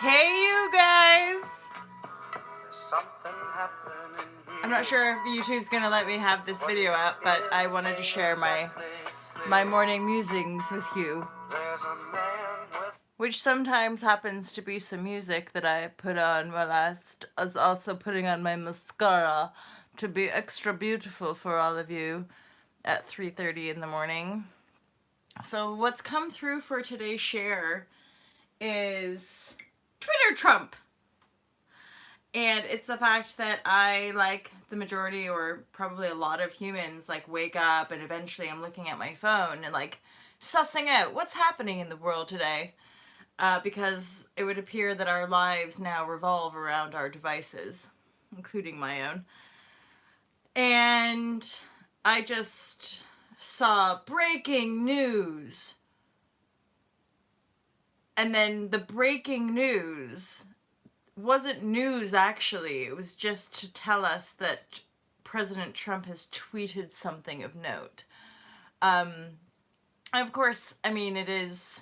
Hey you guys! I'm not sure if YouTube's gonna let me have this video up, but I wanted to share my morning musings with you. Which sometimes happens to be some music that I put on while I was also putting on my mascara to be extra beautiful for all of you at 3:30 in the morning. So what's come through for today's share is Twitter Trump. And it's the fact that I, like the majority or probably a lot of humans, like wake up and eventually I'm looking at my phone and like sussing out what's happening in the world today. Because it would appear that our lives now revolve around our devices, including my own. And I just saw breaking news. And then the breaking news wasn't news, actually. It was just to tell us that President Trump has tweeted something of note. Of course, I mean, it is...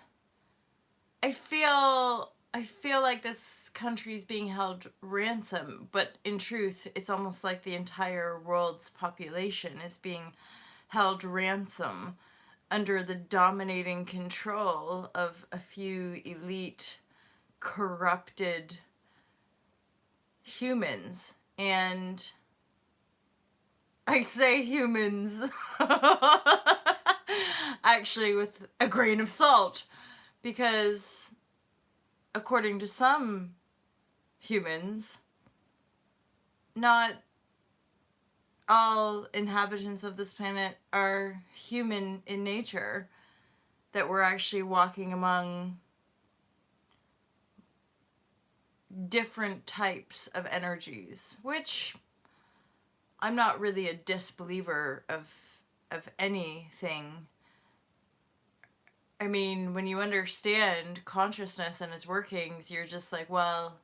I feel like this country's being held ransom, but in truth, it's almost like the entire world's population is being held ransom under the dominating control of a few elite, corrupted humans. And I say humans actually with a grain of salt, because according to some humans, not all inhabitants of this planet are human in nature, that we're actually walking among different types of energies, which I'm not really a disbeliever of anything. I mean, when you understand consciousness and its workings, you're just like, well,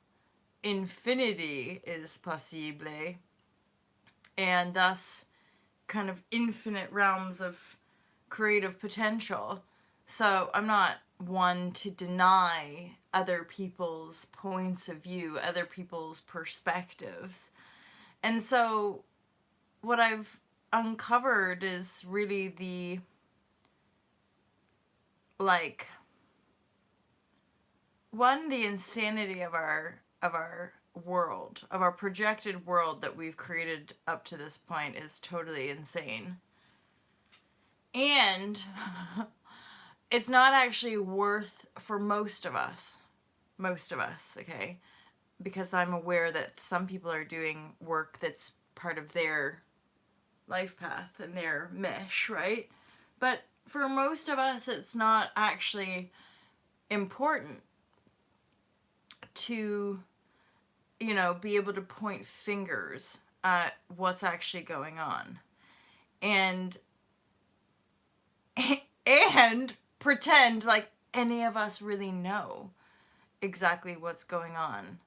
infinity is possible, and thus kind of infinite realms of creative potential. So I'm not one to deny other people's points of view, other people's perspectives. And so what I've uncovered is really the, like, one, the insanity of our world, of our projected world that we've created up to this point is totally insane. And it's not actually worth, for most of us, okay? Because I'm aware that some people are doing work that's part of their life path and their mesh, right? But for most of us, it's not actually important to, you know, be able to point fingers at what's actually going on. And pretend like any of us really know exactly what's going on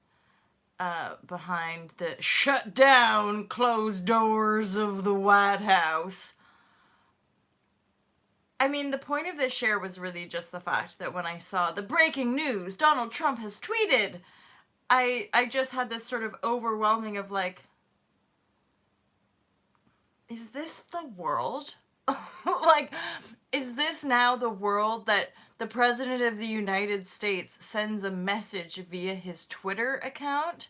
behind the shut down, closed doors of the White House. I mean, the point of this share was really just the fact that when I saw the breaking news, Donald Trump has tweeted, I just had this sort of overwhelming of like, is this the world? Like, is this now the world that the President of the United States sends a message via his Twitter account?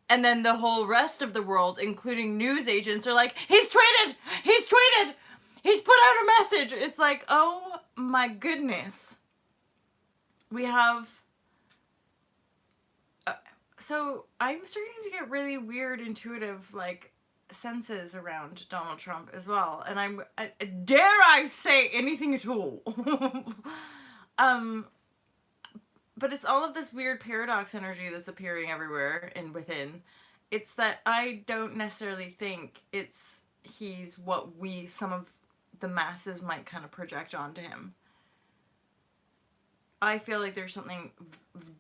And then the whole rest of the world, including news agents, are like, he's tweeted! He's tweeted! He's put out a message! It's like, oh my goodness. We have... so I'm starting to get really weird, intuitive, like, senses around Donald Trump as well. And dare I say anything at all? But it's all of this weird paradox energy that's appearing everywhere and within. It's that I don't necessarily think he's what some of the masses might kind of project onto him. I feel like there's something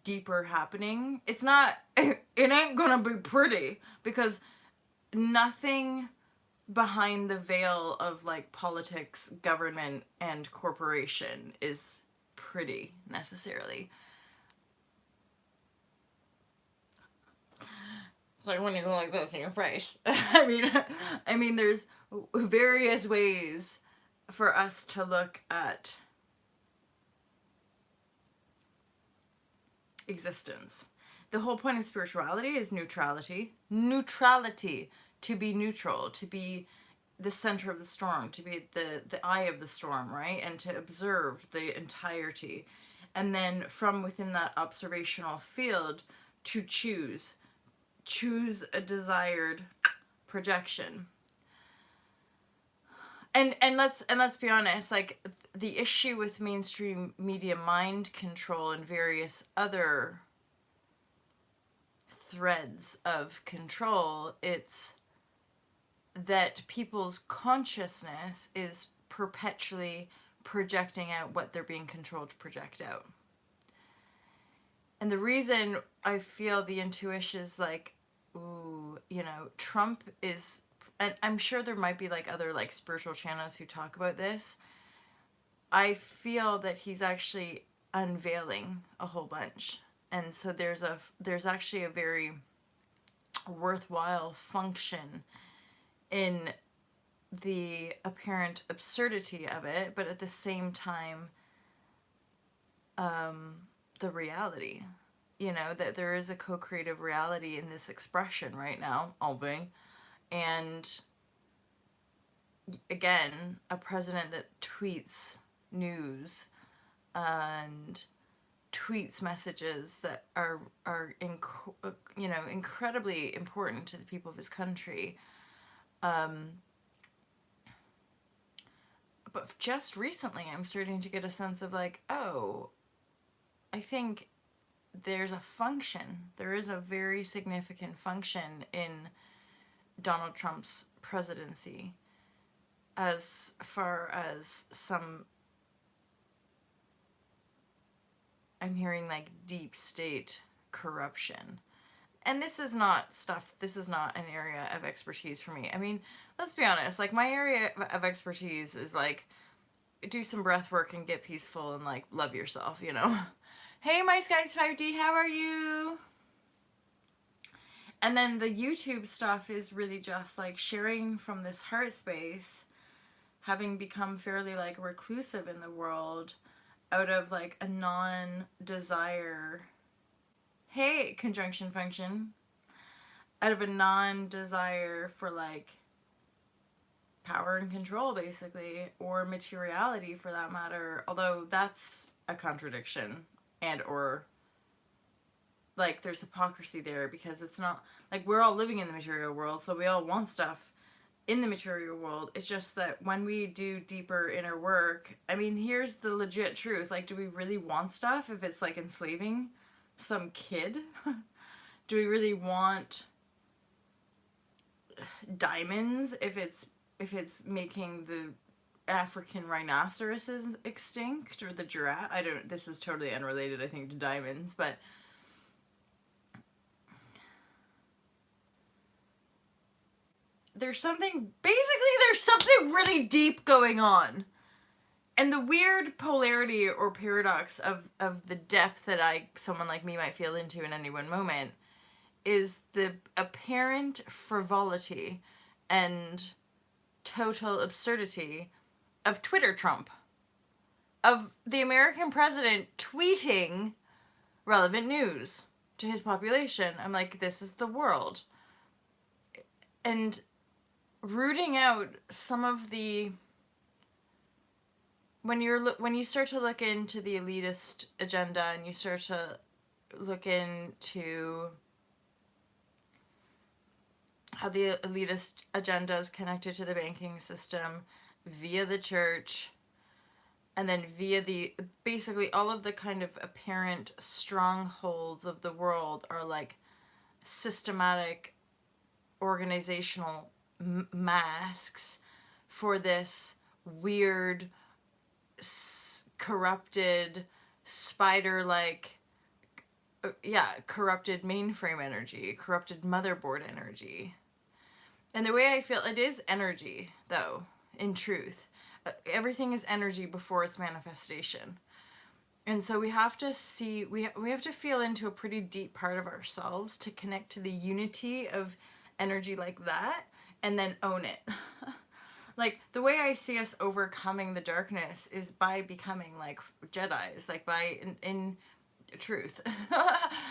deeper happening. It's not, it ain't gonna be pretty, because nothing behind the veil of like politics, government, and corporation is pretty necessarily. It's like when you go like this in your face. I mean, there's various ways for us to look at existence. The whole point of spirituality is neutrality. Neutrality. To be neutral, to be the center of the storm, to be the eye of the storm, right? And to observe the entirety. And then from within that observational field, to choose a desired projection. And let's be honest, like the issue with mainstream media mind control and various other threads of control, it's that people's consciousness is perpetually projecting out what they're being controlled to project out. And the reason I feel the intuition is like, ooh, you know, Trump is, and I'm sure there might be like other like spiritual channels who talk about this. I feel that he's actually unveiling a whole bunch. And so there's actually a very worthwhile function in the apparent absurdity of it, but at the same time, the reality, you know, that there is a co-creative reality in this expression right now, Alvin. And again, a president that tweets news and tweets messages that are you know, incredibly important to the people of his country. But just recently, I'm starting to get a sense of like, oh, I think there's a function. There is a very significant function in Donald Trump's presidency as far as some, I'm hearing like deep state corruption. And this is not an area of expertise for me. I mean, let's be honest, like my area of expertise is like do some breath work and get peaceful and like love yourself, you know. Hey, my Skies 5D, how are you? And then the YouTube stuff is really just like sharing from this heart space, having become fairly like reclusive in the world out of like a non-desire, hey, conjunction function, out of a non-desire for like power and control basically, or materiality for that matter, although that's a contradiction and or like there's hypocrisy there because it's not like we're all living in the material world, so we all want stuff in the material world. It's just that when we do deeper inner work, I mean, here's the legit truth, like do we really want stuff if it's like enslaving some kid? Do we really want diamonds if it's making the African rhinoceroses extinct or the giraffe? I don't, this is totally unrelated I think to diamonds, but there's something really deep going on. And the weird polarity or paradox of the depth that someone like me might feel into in any one moment is the apparent frivolity and total absurdity of Twitter Trump. Of the American president tweeting relevant news to his population. I'm like, this is the world. And rooting out some of the, when you start to look into the elitist agenda and you start to look into how the elitist agenda is connected to the banking system via the church, and then via the, basically all of the kind of apparent strongholds of the world are like systematic organizational masks for this weird, corrupted, spider-like, corrupted mainframe energy, corrupted motherboard energy. And the way I feel, it is energy, though, in truth. Everything is energy before its manifestation. And so we have to see, we have to feel into a pretty deep part of ourselves to connect to the unity of energy like that, and then own it. Like, the way I see us overcoming the darkness is by becoming like Jedis, like by in truth.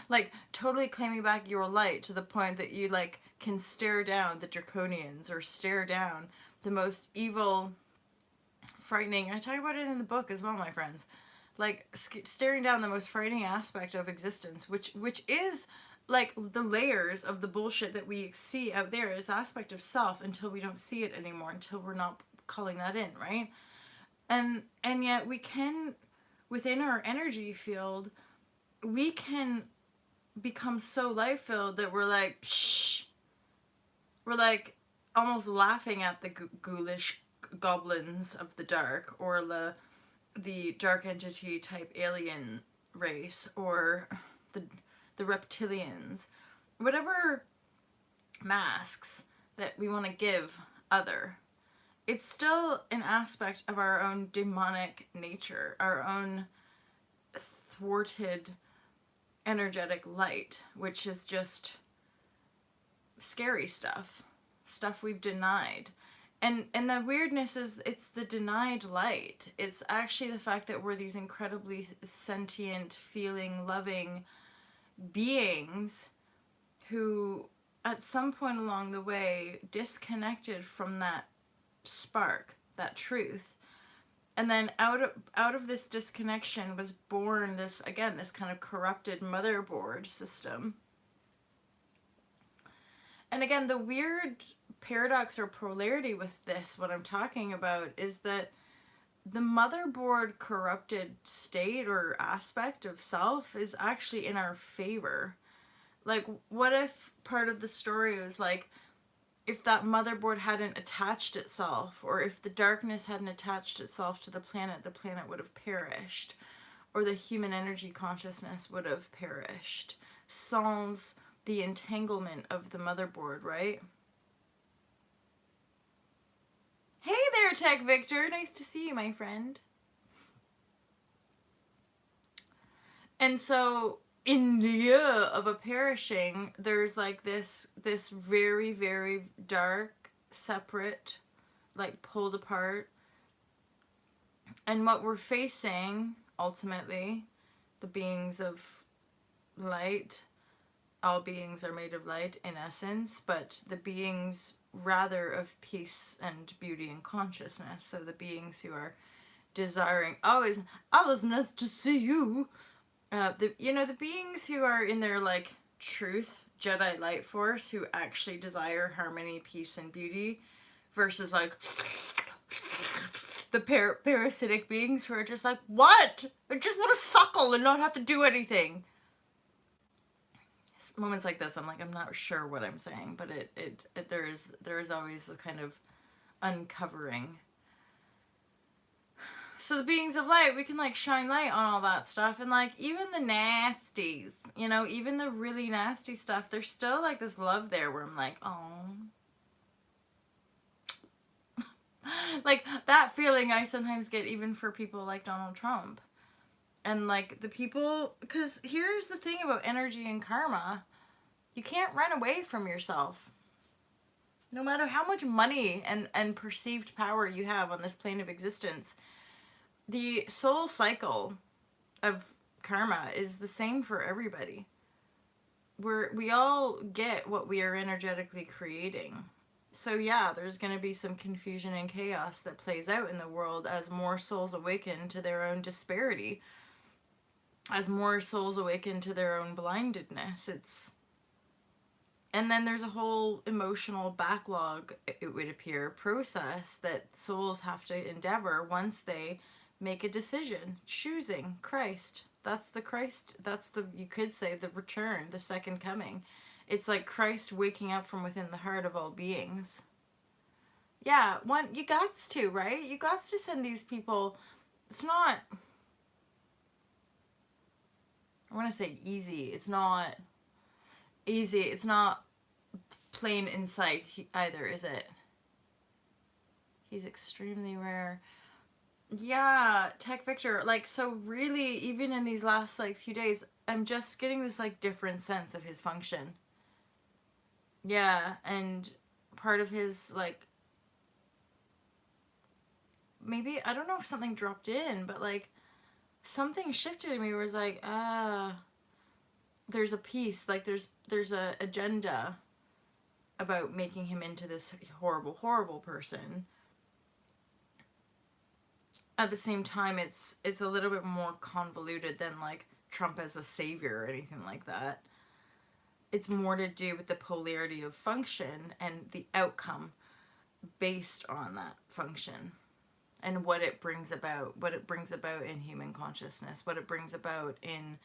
Like, totally claiming back your light to the point that you like can stare down the draconians or stare down the most evil, frightening. I talk about it in the book as well, my friends. Like, staring down the most frightening aspect of existence, which is like the layers of the bullshit that we see out there as aspect of self, until we don't see it anymore, until we're not calling that in, right? And yet we can, within our energy field, we can become so light filled that we're like, psh, we're like almost laughing at the ghoulish goblins of the dark, or the dark entity type alien race, or the reptilians, whatever masks that we want to give other. It's still an aspect of our own demonic nature, our own thwarted energetic light, which is just scary stuff we've denied. And the weirdness is, it's the denied light. It's actually the fact that we're these incredibly sentient, feeling, loving beings who at some point along the way disconnected from that spark, that truth. And then out of this disconnection was born this, again, this kind of corrupted motherboard system. And again, the weird paradox or polarity with this, what I'm talking about, is that the motherboard corrupted state or aspect of self is actually in our favor. Like, what if part of the story was like, if that motherboard hadn't attached itself, or if the darkness hadn't attached itself to the planet would have perished, or the human energy consciousness would have perished, sans the entanglement of the motherboard, right? Hey there, Tech Victor. Nice to see you, my friend. And so, in lieu of a perishing, there's like this very, very dark, separate, like pulled apart. And what we're facing, ultimately, the beings of light, all beings are made of light in essence, but the beings rather of peace and beauty and consciousness. So the beings who are desiring, always nice to see you. The beings who are in their like truth, Jedi light force, who actually desire harmony, peace, and beauty, versus like the parasitic beings who are just like, what? I just want to suckle and not have to do anything. Moments like this, I'm like, I'm not sure what I'm saying, but there is always a kind of uncovering. So the beings of light, we can like shine light on all that stuff, and like even the nasties, even the really nasty stuff, there's still like this love there where I'm like, oh. Like that feeling I sometimes get even for people like Donald Trump. And like the people, because here's the thing about energy and karma, you can't run away from yourself. No matter how much money and perceived power you have on this plane of existence, the soul cycle of karma is the same for everybody. We all get what we are energetically creating. So yeah, there's going to be some confusion and chaos that plays out in the world as more souls awaken to their own disparity, as more souls awaken to their own blindedness. And then there's a whole emotional backlog, it would appear, process that souls have to endeavor once they make a decision, choosing Christ. That's the, you could say, the return, the second coming. It's like Christ waking up from within the heart of all beings. Yeah, you gots to, right? You gots to send these people. It's not, I want to say easy. It's not easy. It's not plain insight either, is it? He's extremely rare. Yeah, Tech Victor. Like, so really, even in these last, like, few days, I'm just getting this, like, different sense of his function. Yeah, and part of his, like, maybe, I don't know if something dropped in, but, like, something shifted in me where it's like, there's a piece, like, there's a agenda about making him into this horrible, horrible person. At the same time, it's a little bit more convoluted than, like, Trump as a savior or anything like that. It's more to do with the polarity of function and the outcome based on that function and what it brings about, in human consciousness, what it brings about in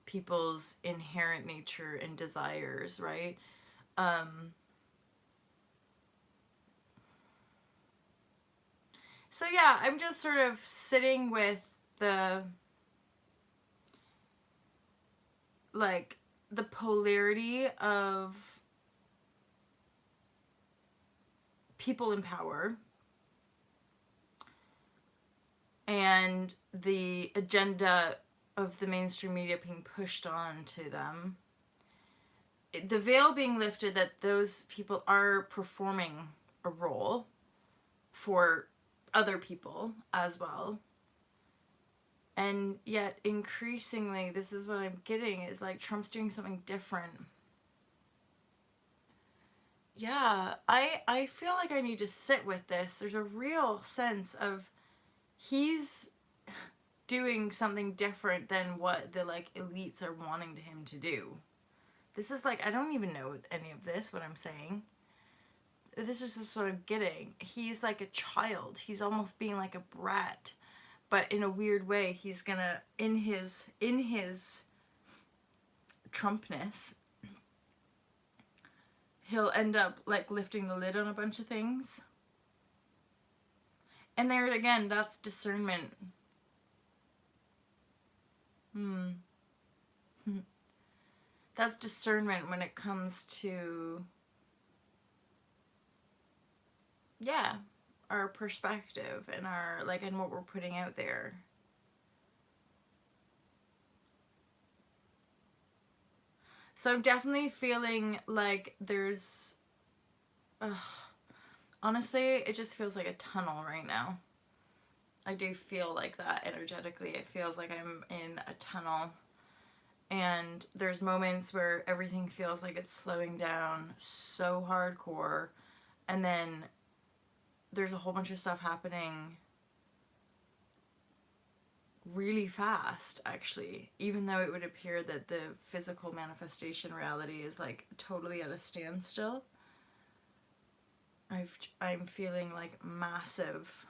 people's inherent nature and desires, right? So yeah, I'm just sort of sitting with the, like, the polarity of people in power and the agenda of the mainstream media being pushed on to them. The veil being lifted that those people are performing a role for other people as well. And yet, increasingly, this is what I'm getting, is like Trump's doing something different. Yeah, I feel like I need to sit with this. There's a real sense of he's doing something different than what the, like, elites are wanting him to do. This is like, I don't even know any of this, what I'm saying. This is just what I'm getting. He's like a child. He's almost being like a brat. But in a weird way, he's gonna, in his Trumpness, he'll end up, like, lifting the lid on a bunch of things. And there again, that's discernment. That's discernment when it comes to, yeah, our perspective and our, like, and what we're putting out there. So I'm definitely feeling like there's, honestly, it just feels like a tunnel right now. I do feel like that energetically. It feels like I'm in a tunnel. And there's moments where everything feels like it's slowing down so hardcore. And then there's a whole bunch of stuff happening really fast, actually. Even though it would appear that the physical manifestation reality is, like, totally at a standstill. I'm feeling like massive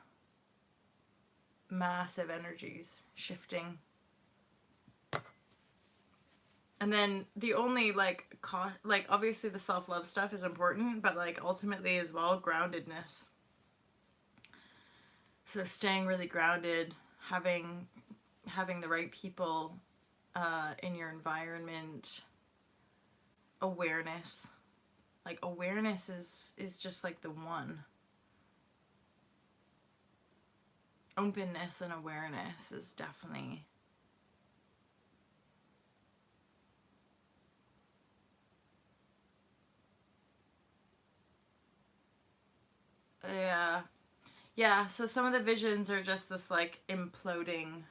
energies shifting. And then the only, like, like, obviously the self-love stuff is important, but, like, ultimately as well, groundedness. So staying really grounded, having the right people in your environment, awareness. Like, awareness is just, like, the one. Openness and awareness is definitely, yeah, so some of the visions are just this, like, imploding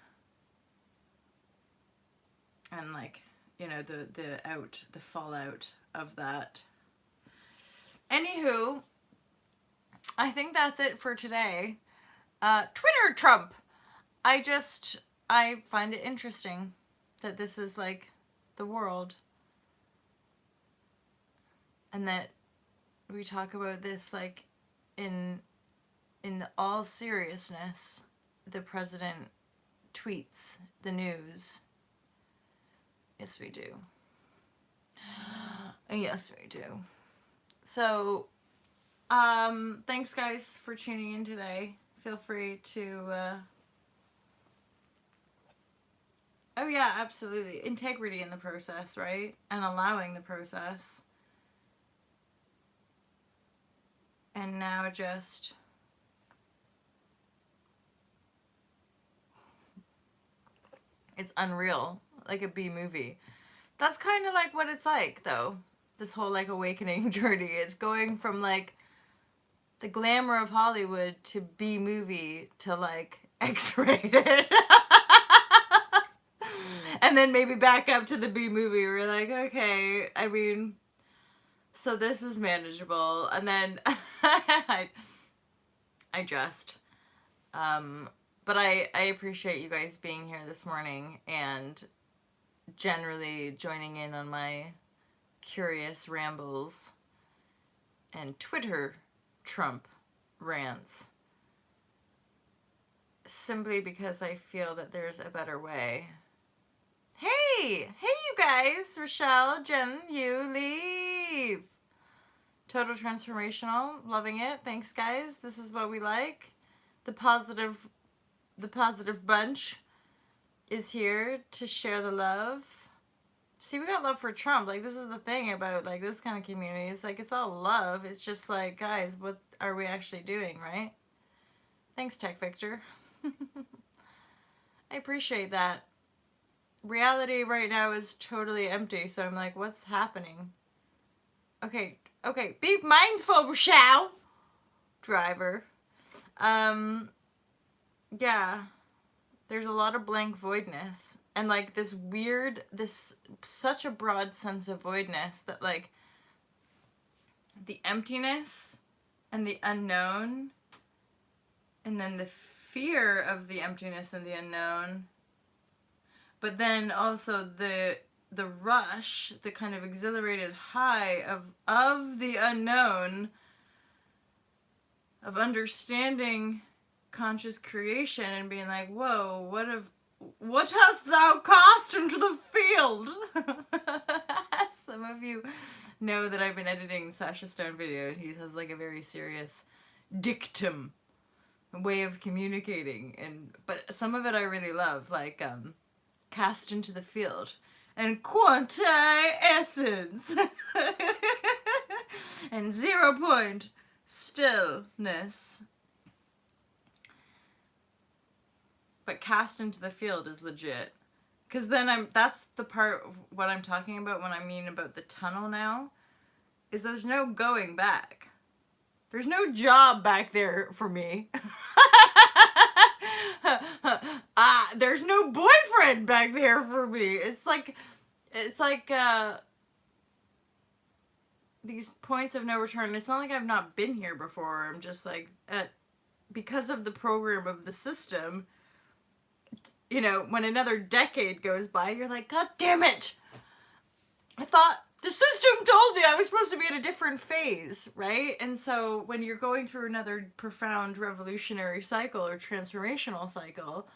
and, like, you know, the fallout of that. Anywho, I think that's it for today. Twitter Trump. I find it interesting that this is, like, the world. And that we talk about this, like, in all seriousness, the president tweets the news. Yes, we do. Yes, we do. So, thanks, guys, for tuning in today. Feel free to, oh yeah, absolutely. Integrity in the process, right? And allowing the process. And now just It's unreal, like a B movie. That's kind of like what it's like, though. This whole like awakening journey is going from like the glamour of Hollywood to B movie to like X-rated. And then maybe back up to the B movie. We're like, okay, I mean, so this is manageable. And then I just, but I appreciate you guys being here this morning and generally joining in on my curious rambles and Twitter Trump rants. Simply because I feel that there's a better way. Hey, you guys, Rochelle, Jen, you leave. Total transformational, loving it. Thanks, guys. This is what we like. The positive bunch is here to share the love. See, we got love for Trump. Like, this is the thing about like this kind of community. It's like it's all love. It's just like, guys, what are we actually doing, right? Thanks, Tech Victor. I appreciate that. Reality right now is totally empty, so I'm like, what's happening? Okay, be mindful, Rochelle! Driver. Yeah. There's a lot of blank voidness. And like this weird, such a broad sense of voidness that like the emptiness and the unknown and then the fear of the emptiness and the unknown, but then also the rush, the kind of exhilarated high of the unknown, of understanding conscious creation and being like, whoa, what hast thou cast into the field? Some of you know that I've been editing Sasha Stone video and he has like a very serious dictum way of communicating, but some of it I really love, like cast into the field and quanti essence and 0 point stillness. But cast into the field is legit. Because then that's the part of what I'm talking about when I mean about the tunnel now, is there's no going back. There's no job back there for me. There's no boyfriend back there for me. It's like these points of no return. It's not like I've not been here before. I'm just like, because of the program of the system, you know, when another decade goes by, you're like, God damn it! I thought the system told me I was supposed to be in a different phase, right? And so when you're going through another profound revolutionary cycle or transformational cycle,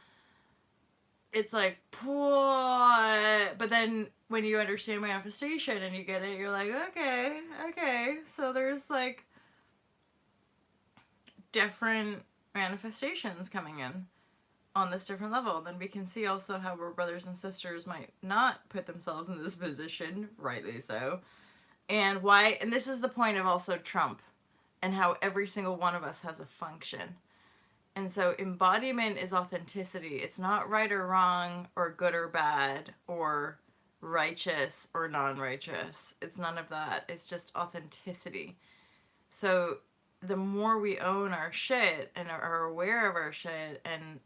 it's like, what? But then when you understand manifestation and you get it, you're like, okay. So there's like different manifestations coming in on this different level. Then we can see also how our brothers and sisters might not put themselves in this position, rightly so, and why. And this is the point of also Trump and how every single one of us has a function. And so embodiment is authenticity. It's not right or wrong or good or bad or righteous or non-righteous. It's none of that. It's just authenticity. So the more we own our shit and are aware of our shit and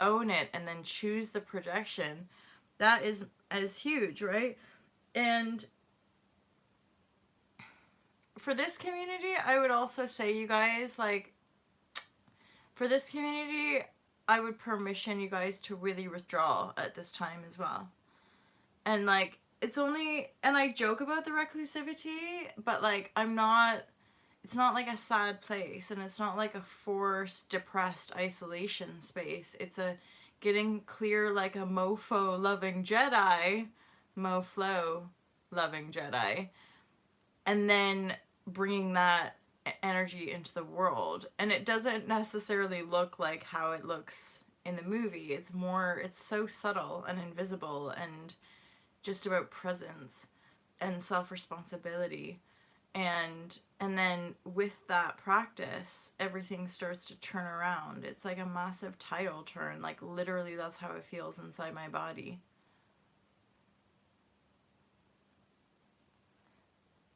own it and then choose the projection, that is huge, right? And for this community, I would also say, you guys, like, for this community, I would permission you guys to really withdraw at this time as well. And like, it's only, and I joke about the reclusivity, but like, it's not like a sad place, and it's not like a forced, depressed isolation space. It's a getting clear like a mofo loving Jedi, moflo loving Jedi, and then bringing that energy into the world. And it doesn't necessarily look like how it looks in the movie. It's so subtle and invisible and just about presence and self-responsibility And then with that practice, everything starts to turn around. It's like a massive tidal turn. Like literally that's how it feels inside my body.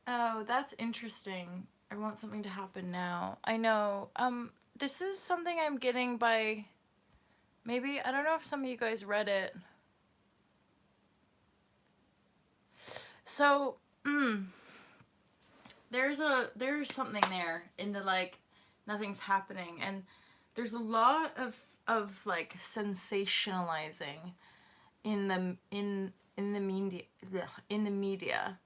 Oh, that's interesting. I want something to happen now. I know. This is something I'm getting by, maybe, I don't know if some of you guys read it. So, there's something there in the like nothing's happening, and there's a lot of like sensationalizing in the media.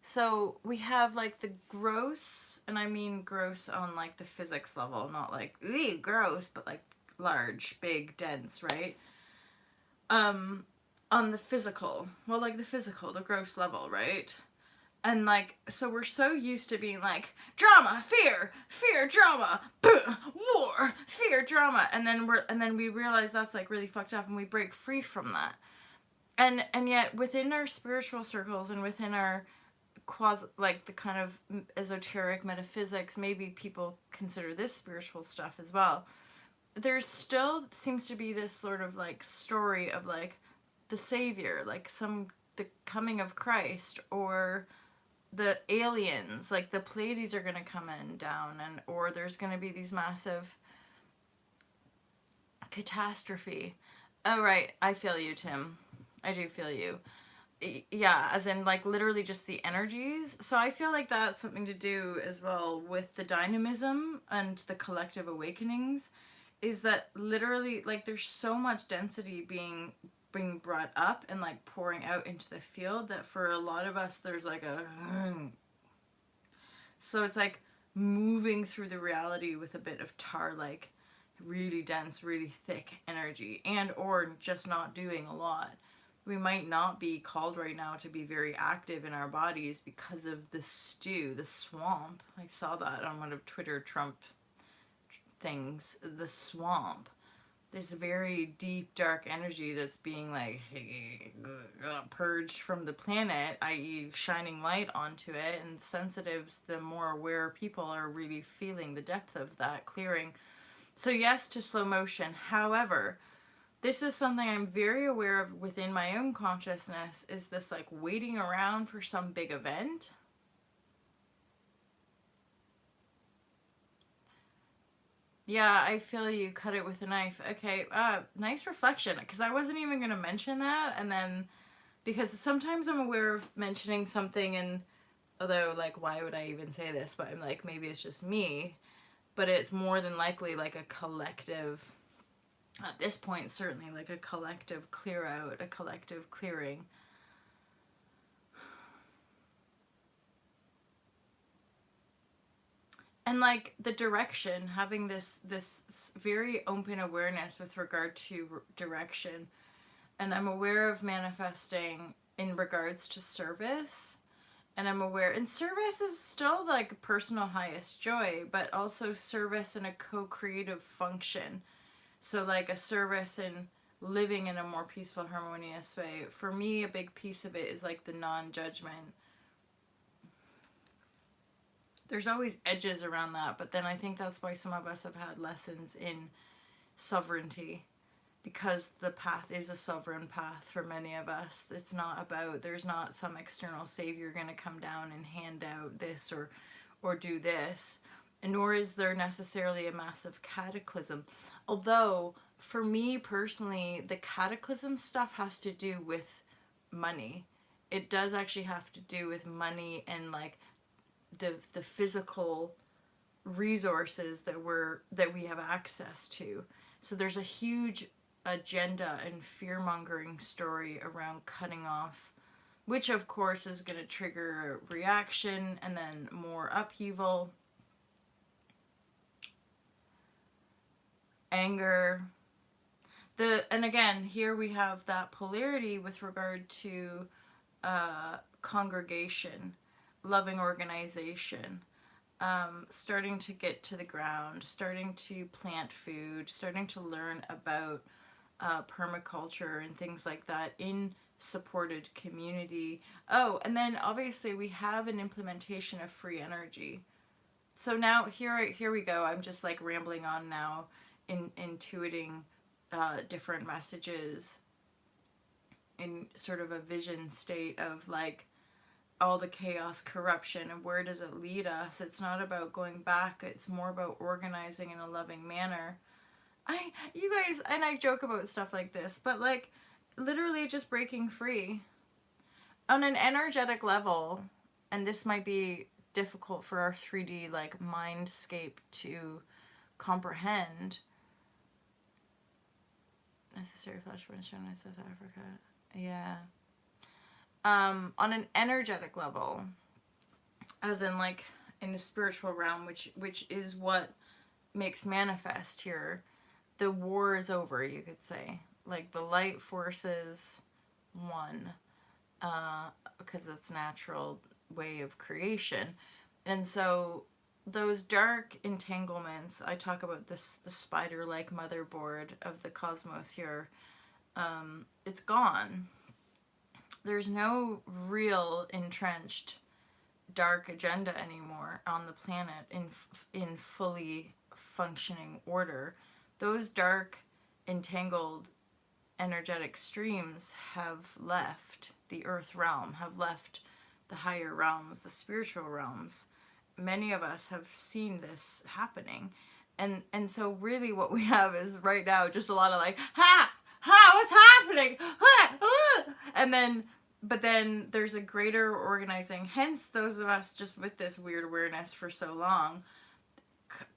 So we have like the gross, and I mean gross on like the physics level, not like gross, but like large, big, dense, right? On the physical, well, like the gross level, right? And like, so we're so used to being like drama, fear, drama, war, fear, drama, and then we realize that's like really fucked up, and we break free from that. And yet within our spiritual circles and within our like the kind of esoteric metaphysics, maybe people consider this spiritual stuff as well. There's still seems to be this sort of like story of like the savior, like the coming of Christ, or the aliens, like the Pleiades are going to come in down, and or there's going to be these massive catastrophe. Oh right, I feel you, Tim. I do feel you. Yeah, as in like literally just the energies. So I feel like that's something to do as well with the dynamism and the collective awakenings, is that literally like there's so much density being brought up and like pouring out into the field that for a lot of us there's like a so it's like moving through the reality with a bit of tar, like really dense, really thick energy, and or just not doing a lot. We might not be called right now to be very active in our bodies because of the stew, the swamp. I saw that on one of Twitter Trump things, the swamp. This very deep, dark energy that's being like purged from the planet, i.e. shining light onto it, and sensitives, the more aware people are really feeling the depth of that clearing. So yes to slow motion. However, this is something I'm very aware of within my own consciousness, is this like waiting around for some big event. Yeah, I feel you. Cut it with a knife. Okay, nice reflection, because I wasn't even going to mention that, and then, because sometimes I'm aware of mentioning something, and although, like, why would I even say this, but I'm like, maybe it's just me, but it's more than likely, like, a collective, at this point, certainly, like, a collective clear out, a collective clearing. And like the direction, having this very open awareness with regard to direction, and I'm aware of manifesting in regards to service, and I'm aware, and service is still like personal highest joy, but also service in a co-creative function. So like a service in living in a more peaceful, harmonious way. For me, a big piece of it is like the non-judgment. There's always edges around that, but then I think that's why some of us have had lessons in sovereignty, because the path is a sovereign path for many of us. It's not about, there's not some external savior going to come down and hand out this or do this, and nor is there necessarily a massive cataclysm. Although for me personally, the cataclysm stuff has to do with money. It does actually have to do with money and like the physical resources that we have access to. So there's a huge agenda and fear-mongering story around cutting off, which of course is going to trigger a reaction and then more upheaval, anger. And again, here we have that polarity with regard to congregation, loving organization, starting to get to the ground, starting to plant food, starting to learn about permaculture and things like that in supported community. Oh, and then obviously we have an implementation of free energy. So now here we go. I'm just like rambling on now, intuiting different messages in sort of a vision state of like all the chaos, corruption, and where does it lead us. It's not about going back, it's more about organizing in a loving manner. You guys, and I joke about stuff like this, but like literally just breaking free on an energetic level. And this might be difficult for our 3D like mindscape to comprehend. Necessary flashpoint shown in South Africa. Yeah. On an energetic level, as in like in the spiritual realm, which is what makes manifest here, the war is over, you could say. Like the light forces won, because it's natural way of creation. And so those dark entanglements, I talk about this, the spider-like motherboard of the cosmos here, it's gone. There's no real entrenched dark agenda anymore on the planet in fully functioning order. Those dark, entangled, energetic streams have left the earth realm, have left the higher realms, the spiritual realms. Many of us have seen this happening. And so really what we have is right now just a lot of like, what's happening? And then, but then there's a greater organizing. Hence, those of us just with this weird awareness for so long,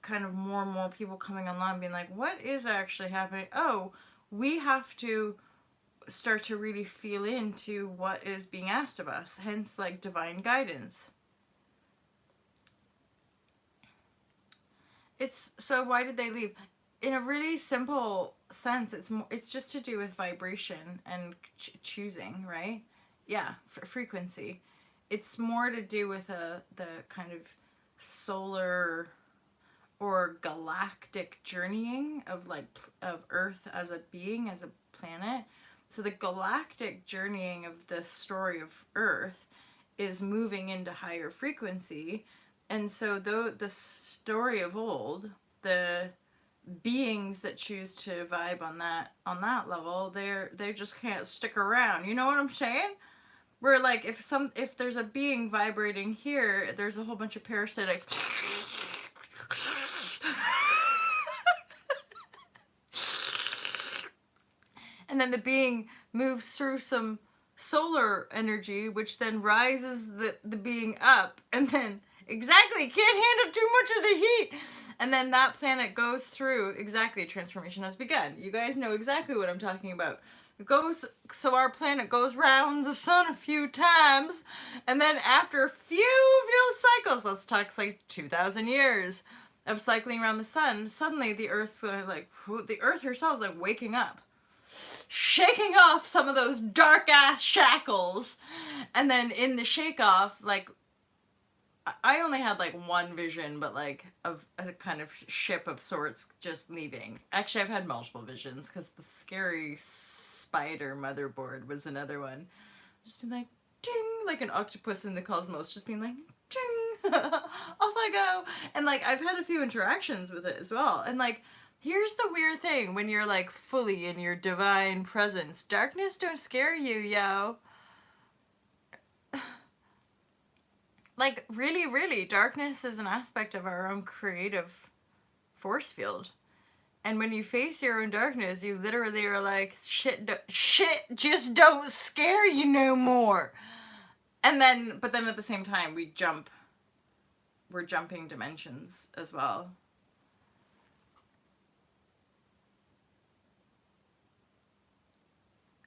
kind of more and more people coming online being like, what is actually happening? Oh, we have to start to really feel into what is being asked of us. Hence, like divine guidance. It's so why did they leave? In a really simple sense, it's just to do with vibration and choosing, right? Yeah, frequency. It's more to do with the kind of solar or galactic journeying of like of Earth as a being, as a planet. So the galactic journeying of the story of Earth is moving into higher frequency. And so the story of old, the beings that choose to vibe on that level, they just can't stick around. You know what I'm saying? Where like if there's a being vibrating here, there's a whole bunch of parasitic and then the being moves through some solar energy, which then rises the being up, and then exactly can't handle too much of the heat, and then that planet goes through exactly transformation has begun. You guys know exactly what I'm talking about. It goes, so our planet goes round the sun a few times, and then after a few cycles, let's talk like 2,000 years of cycling around the sun, suddenly the Earth's like, the Earth herself is like waking up, shaking off some of those dark ass shackles. And then in the shake off, like I only had like one vision, but like of a kind of ship of sorts just leaving. Actually, I've had multiple visions because the scary spider motherboard was another one. Just been like ding, like an octopus in the cosmos, just being like ding, off I go. And like I've had a few interactions with it as well. And like here's the weird thing, when you're like fully in your divine presence, darkness don't scare you, yo. Like really, really, darkness is an aspect of our own creative force field. And when you face your own darkness, you literally are like, shit just don't scare you no more. And then, but then at the same time, we're jumping dimensions as well.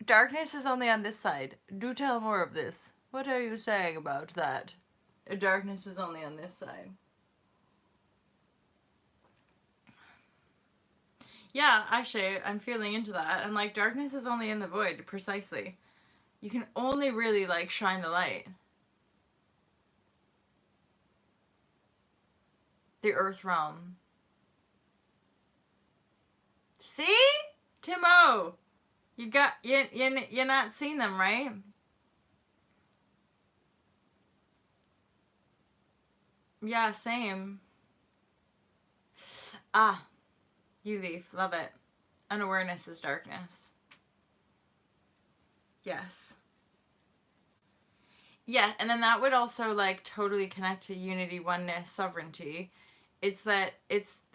Darkness is only on this side. Do tell more of this. What are you saying about that? Darkness is only on this side. Yeah, actually, I'm feeling into that. I'm like, darkness is only in the void, precisely. You can only really, like, shine the light. The earth realm. See? Timo! You're not seeing them, right? Yeah, same. Ah, you leave. Love it. Unawareness is darkness. Yes. Yeah, and then that would also like totally connect to unity, oneness, sovereignty. It's that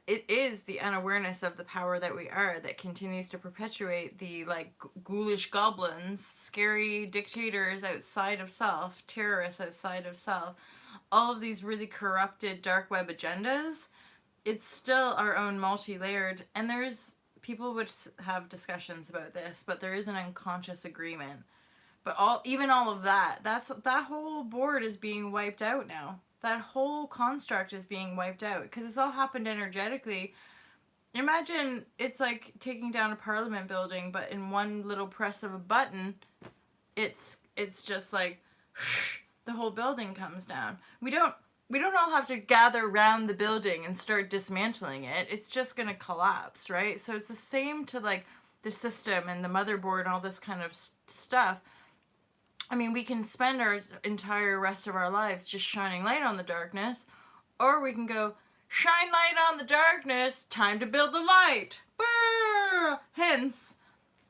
it is the unawareness of the power that we are that continues to perpetuate the like ghoulish goblins, scary dictators outside of self, terrorists outside of self, all of these really corrupted dark web agendas. It's still our own multi-layered, and there's people would have discussions about this, but there is an unconscious agreement. But even all of that whole board is being wiped out now. That whole construct is being wiped out because it's all happened energetically. Imagine it's like taking down a parliament building, but in one little press of a button, it's just like the whole building comes down. We don't all have to gather around the building and start dismantling it. It's just going to collapse, right? So it's the same to like the system and the motherboard and all this kind of stuff. I mean, we can spend our entire rest of our lives just shining light on the darkness, or we can go, shine light on the darkness, time to build the light. Brrr! Hence,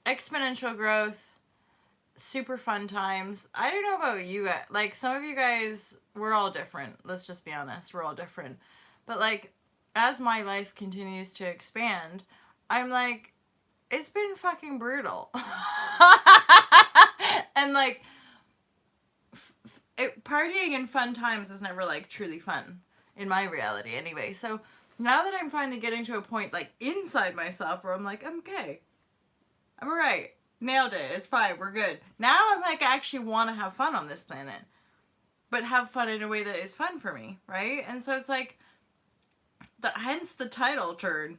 exponential growth, super fun times. I don't know about you guys. Like, some of you guys, we're all different. Let's just be honest. We're all different. But, like, as my life continues to expand, I'm like, it's been fucking brutal. And, like, partying and fun times was never like truly fun in my reality anyway. So now that I'm finally getting to a point like inside myself where I'm like, I'm okay, I'm alright, nailed it, it's fine, we're good. Now I'm like, I actually want to have fun on this planet, but have fun in a way that is fun for me, right? And so it's like hence the title turn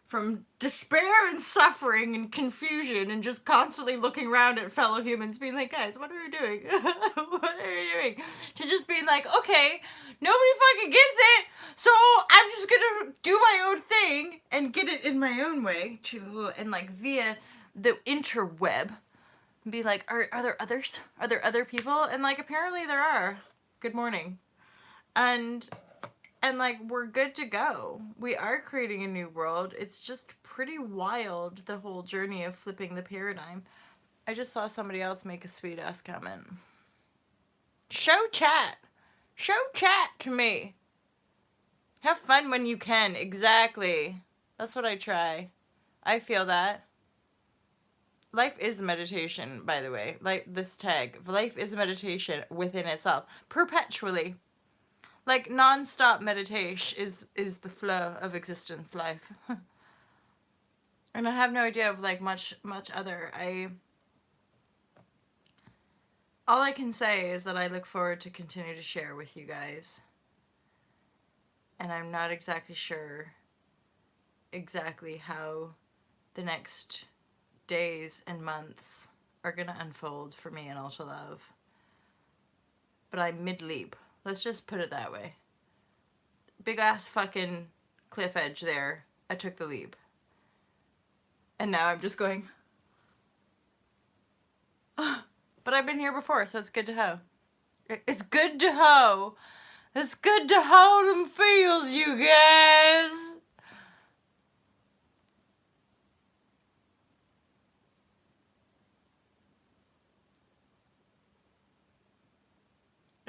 from despair and suffering and confusion and just constantly looking around at fellow humans being like, guys, what are we doing? What are we doing? To just being like, okay, nobody fucking gets it, so I'm just gonna do my own thing and get it in my own way and like via the interweb be like, are there others? Are there other people? And like apparently there are. Good morning. And like, we're good to go. We are creating a new world. It's just pretty wild, the whole journey of flipping the paradigm. I just saw somebody else make a sweet ass comment. Show chat. Show chat to me. Have fun when you can. Exactly. That's what I try. I feel that. Life is meditation, by the way. Like this tag. Life is meditation within itself. Perpetually. Like non-stop meditation is the flow of existence, life. And I have no idea of like much other. All I can say is that I look forward to continue to share with you guys. And I'm not exactly sure exactly how the next days and months are gonna unfold for me and All to Love. But I'm mid-leap. Let's just put it that way. Big ass fucking cliff edge there. I took the leap. And now I'm just going, but I've been here before, so it's good to hoe. It's good to hoe. It's good to hoe them feels, you guys.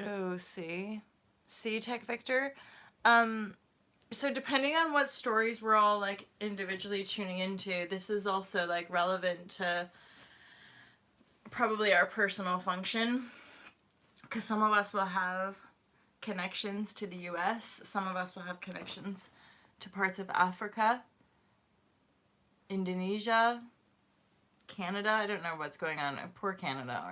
Oh, see, Tech Victor. So depending on what stories we're all like individually tuning into, this is also like relevant to probably our personal function, because some of us will have connections to the US, some of us will have connections to parts of Africa, Indonesia, Canada. I don't know what's going on. Poor Canada.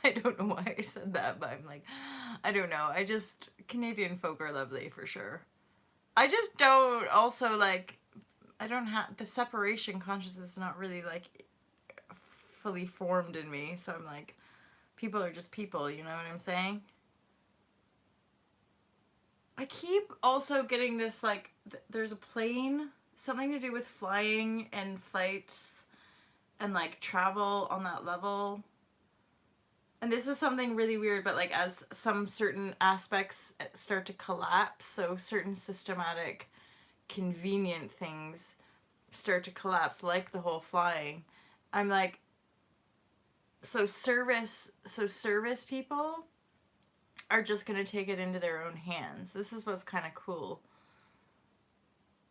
I don't know why I said that, but I'm like, I don't know. Canadian folk are lovely for sure. I just don't also like, I don't have, the separation consciousness is not really like fully formed in me. So I'm like, people are just people, you know what I'm saying? I keep also getting this like, there's a plane something to do with flying and flights and like travel on that level. And this is something really weird, but like as some certain aspects start to collapse, so certain systematic, convenient things start to collapse, like the whole flying, I'm like, so service people are just gonna take it into their own hands. This is what's kind of cool.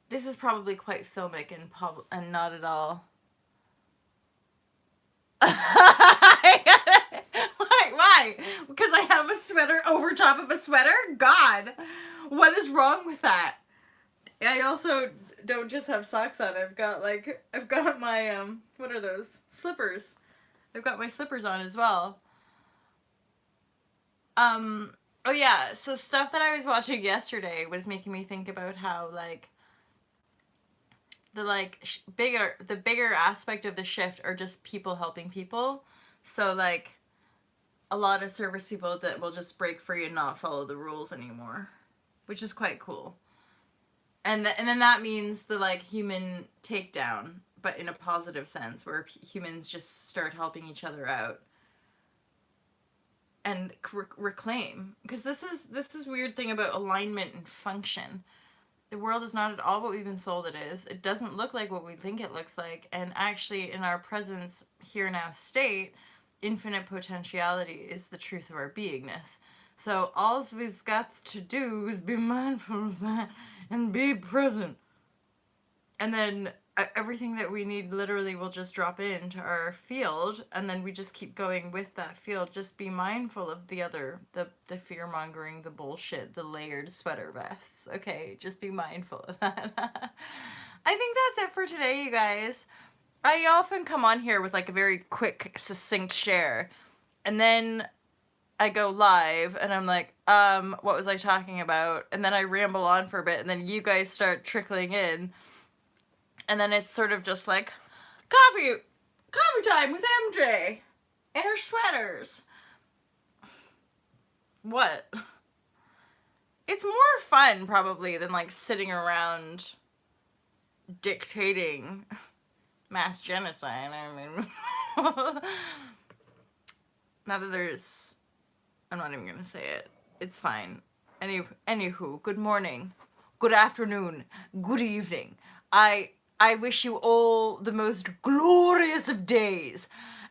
This is probably quite filmic and not at all. Why? Because I have a sweater over top of a sweater? God, what is wrong with that? I also don't just have socks on. I've got my, what are those? Slippers. I've got my slippers on as well. Oh yeah, so stuff that I was watching yesterday was making me think about how, like, the bigger aspect of the shift are just people helping people. So like a lot of service people that will just break free and not follow the rules anymore, which is quite cool. And then that means the like human takedown, but in a positive sense, where humans just start helping each other out and reclaim. Because this is weird thing about alignment and function. The world is not at all what we've been sold it is. It doesn't look like what we think it looks like. And actually, in our presence, here now state, infinite potentiality is the truth of our beingness. So all we've got to do is be mindful of that and be present. And then everything that we need literally will just drop into our field, and then we just keep going with that field. Just be mindful of the fear-mongering, the bullshit, the layered sweater vests. Okay, just be mindful of that. I think that's it for today, you guys. I often come on here with like a very quick, succinct share, and then I go live, and I'm like, what was I talking about? And then I ramble on for a bit, and then you guys start trickling in. And then it's sort of just like, coffee time with MJ and her sweaters. What? It's more fun, probably, than like sitting around dictating mass genocide. I mean, now that there's, I'm not even gonna say it. It's fine. Anywho, good morning, good afternoon, good evening. I wish you all the most glorious of days,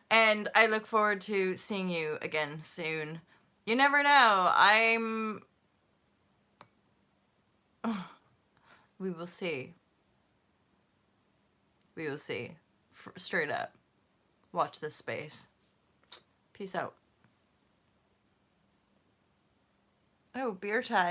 and I look forward to seeing you again soon. You never know. We will see. We will see. Straight up. Watch this space. Peace out. Oh, beer time.